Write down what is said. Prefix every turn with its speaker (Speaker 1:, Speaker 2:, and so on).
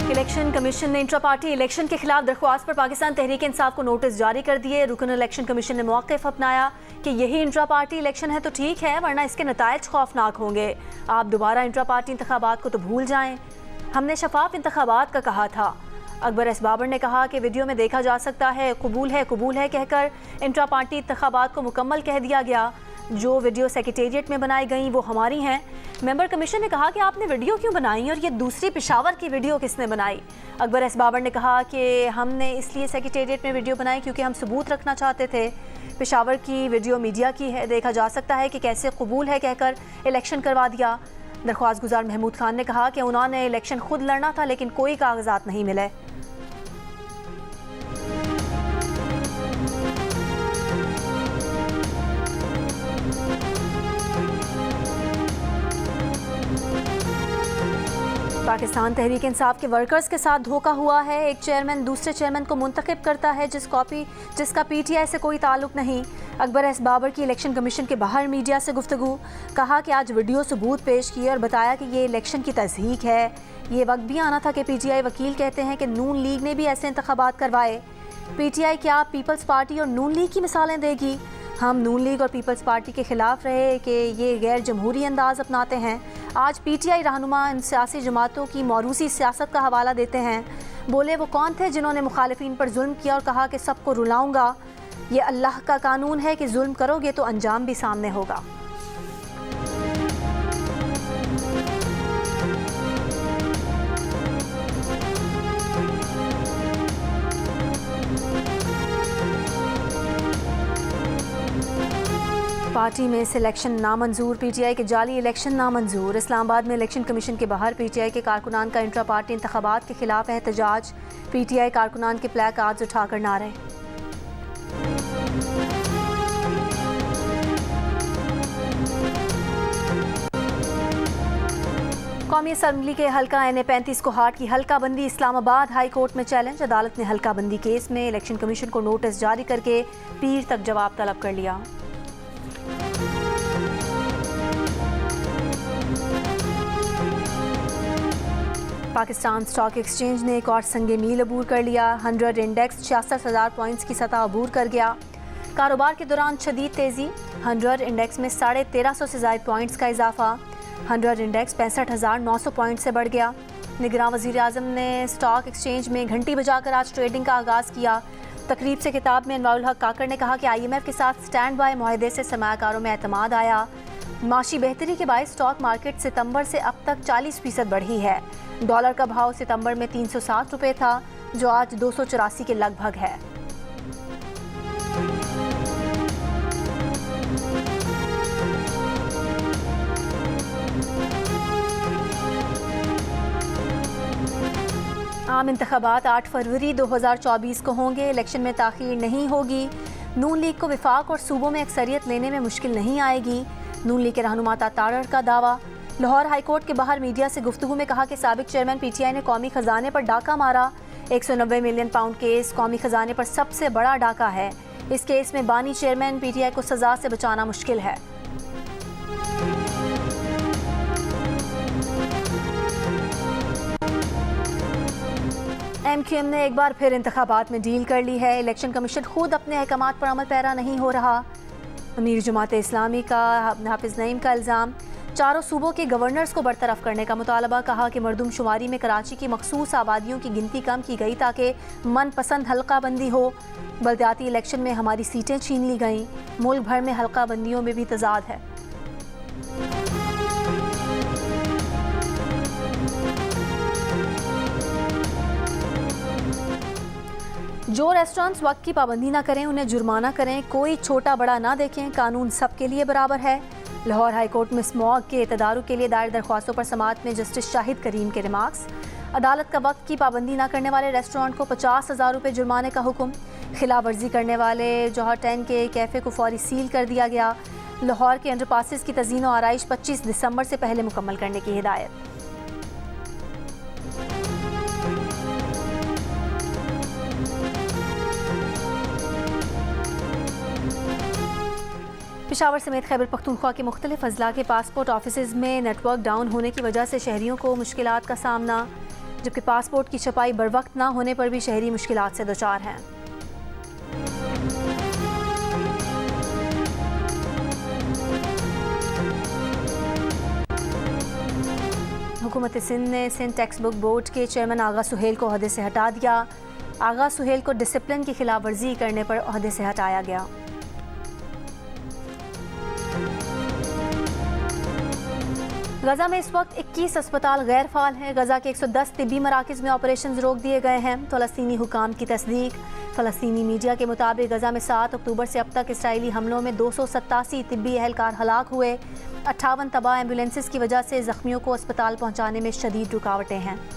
Speaker 1: Election commission ने intra party election के खिलाफ दरख्वास्त पर पाकिस्तान तहरीक इंसाफ को नोटिस जारी कर दिए। रुकन इलेक्शन कमीशन ने मौक़िफ़ अपनाया कि यही इंट्रा पार्टी इलेक्शन है तो ठीक है, वरना इसके नतायज खौफनाक होंगे। आप दोबारा इंट्रा पार्टी इंतखाबात को तो भूल जाएं। हमने शफाफ इंतखाबात का कहा था। अकबर एस बाबर ने कहा कि वीडियो में देखा जा सकता है कबूल है कहकर इंट्रा पार्टी इंतखाबात को मुकम्मल कह दिया गया। जो वीडियो सेक्रेटेरिएट में बनाई गई वो हमारी हैं। मेंबर कमीशन ने कहा कि आपने वीडियो क्यों बनाई और ये दूसरी पेशावर की वीडियो किसने बनाई। अकबर एस बाबर ने कहा कि हमने इसलिए सेक्रेटेरिएट में वीडियो बनाई क्योंकि हम सबूत रखना चाहते थे। पेशावर की वीडियो मीडिया की है, देखा जा सकता है कि कैसे कबूल है कहकर इलेक्शन करवा दिया। दरख्वास्त गुजार महमूद खान ने कहा कि उन्होंने इलेक्शन खुद लड़ना था लेकिन कोई कागजात नहीं मिले। पाकिस्तान तहरीक इंसाफ के वर्कर्स के साथ धोखा हुआ है। एक चेयरमैन दूसरे चेयरमैन को मुंतखब करता है जिसका पीटीआई से कोई ताल्लुक नहीं। अकबर एस बाबर की इलेक्शन कमीशन के बाहर मीडिया से गुफ्तगू, कहा कि आज वीडियो सबूत पेश किए और बताया कि ये इलेक्शन की तज़हीक है। ये वक्त भी आना था कि पीटीआई वकील कहते हैं कि नून लीग ने भी ऐसे इंतखाबात करवाए। पीटीआई क्या पीपल्स पार्टी और नून लीग की मिसालें देगी? हम नून लीग और पीपल्स पार्टी के खिलाफ रहे कि ये गैर जमहूरी अंदाज अपनाते हैं। आज पीटीआई रहनुमा इन सियासी जमातों की मौरूसी सियासत का हवाला देते हैं। बोले वो कौन थे जिन्होंने मुखालिफिन पर जुल्म किया और कहा कि सबको रुलाऊंगा। ये अल्लाह का कानून है कि जुल्म करोगे तो अंजाम भी सामने होगा। पार्टी में सिलेक्शन नामंजूर, पीटीआई के जाली इलेक्शन नामंजूर। इस्लामाबाद में इलेक्शन कमीशन के बाहर पीटीआई के कारकुनान का इंट्रा पार्टी इंतखाबात के खिलाफ एहतजाज। पीटीआई कारकुनान के प्ले कार्ड्स उठाकर नारे। कौमी असम्बली के हल्का NA-35 कोहाट की हल्का बंदी इस्लामाबाद हाई कोर्ट में चैलेंज। अदालत ने हल्का बंदी केस में इलेक्शन कमीशन को नोटिस जारी करके पीर तक जवाब तलब कर लिया। पाकिस्तान स्टॉक एक्सचेंज ने एक और संगे मील अबूर कर लिया। 100 इंडेक्स 66,000 पॉइंट्स की सतह अबूर कर गया। कारोबार के दौरान शदीद तेज़ी। 100 इंडेक्स में 1350 से ज़ायद पॉइंट्स का इजाफा। 100 इंडेक्स 65,900 पॉइंट से बढ़ गया। निगरान वज़ीर आज़म ने स्टॉक एक्सचेंज में घंटी बजाकर आज ट्रेडिंग का आगाज़ किया। तकरीब से खिताब में अनवारुल हक काकड़ ने कहा कि IMF के साथ स्टैंड बाय मुआहदे से सरमायाकारों में एतमाद आया। माशी बेहतरी के बायस स्टॉक मार्केट सितंबर से अब तक 40% बढ़ी है। डॉलर का भाव सितंबर में 360 रुपये था जो आज 284 के लगभग है। आम इंतखाबात 8 फरवरी 2024 को होंगे। इलेक्शन में ताख़ीर नहीं होगी। नून लीग को विफाक और सूबों में अक्सरियत लेने में मुश्किल नहीं आएगी। नून लीग के रहनुमा तारड़ का दावा। लाहौर हाई कोर्ट के बाहर मीडिया से गुफ्तगू में कहा कि साबिक चेयरमैन पीटीआई ने कौमी खजाने पर डाका मारा। 190 मिलियन पाउंड केस कौमी खजाने पर सबसे बड़ा डाका है। इस केस में बानी चेयरमैन पीटीआई को सजा से बचाना मुश्किल है। MQM ने एक बार फिर इंतखाबात में डील कर ली है। इलेक्शन कमीशन खुद अपने अहकामात पर अमल पैरा नहीं हो रहा। अमीर जमात इस्लामी का हाफिज नईम का इल्ज़ाम। चारों सूबों के गवर्नर्स को बरतरफ करने का मुतालबा। कहा कि मरदमशुमारी में कराची की मखसूस आबादियों की गिनती कम की गई ताकि मनपसंद हल्का बंदी हो। बल्दियाती इलेक्शन में हमारी सीटें छीन ली गईं। मुल्क भर में हल्का बंदियों में भी तजाद है। जो रेस्टोरेंट्स वक्त की पाबंदी ना करें उन्हें जुर्माना करें। कोई छोटा बड़ा ना देखें। कानून सबके लिए बराबर है। लाहौर हाई कोर्ट में स्मॉग के तदारुक के लिए दायर दरख्वास्तों पर समाअत में जस्टिस शाहिद करीम के रिमार्क्स। अदालत का वक्त की पाबंदी ना करने वाले रेस्टोरेंट को 50,000 रुपये जुर्माने का हुक्म। खिलाफ वर्जी करने वाले जौहर 10 के कैफ़े को फौरी सील कर दिया गया। लाहौर के अंडरपासेस की तज़ीन व आराइश 25 दिसंबर से पहले मुकम्मल करने की हिदायत। पेशावर समेत खैबर पख्तूनख्वा के मुख्तलिफ अजला के पासपोर्ट ऑफिस में नेटवर्क डाउन होने की वजह से शहरियों को मुश्किलात का सामना। जबकि पासपोर्ट की छपाई बरवक्त न होने पर भी शहरी मुश्किलात से दो-चार हैं। हुकूमत सिंध ने सिंध टेक्स्ट बुक बोर्ड के चेयरमैन आगा सुहेल को ओहदे से हटा दिया। आगा सुहेल को डिसिप्लिन की खिलाफ वर्जी करने पर ओहदे से हटाया गया। गजा में इस वक्त 21 अस्पताल गैर फाल हैं। गजा के 110 तिब्बी मराकज़ में ऑपरेशन रोक दिए गए हैं। फ़लस्तीनी हुकाम की तस्दीक। फ़लस्तीनी मीडिया के मुताबिक गजा में 7 अक्टूबर से अब तक इसराइली हमलों में 287 तिब्बी एहलकार हलाक हुए। 58 तबाह एम्बुलेंसेस की वजह से ज़ख्मियों को अस्पताल पहुँचाने में शदीद रुकावटें हैं।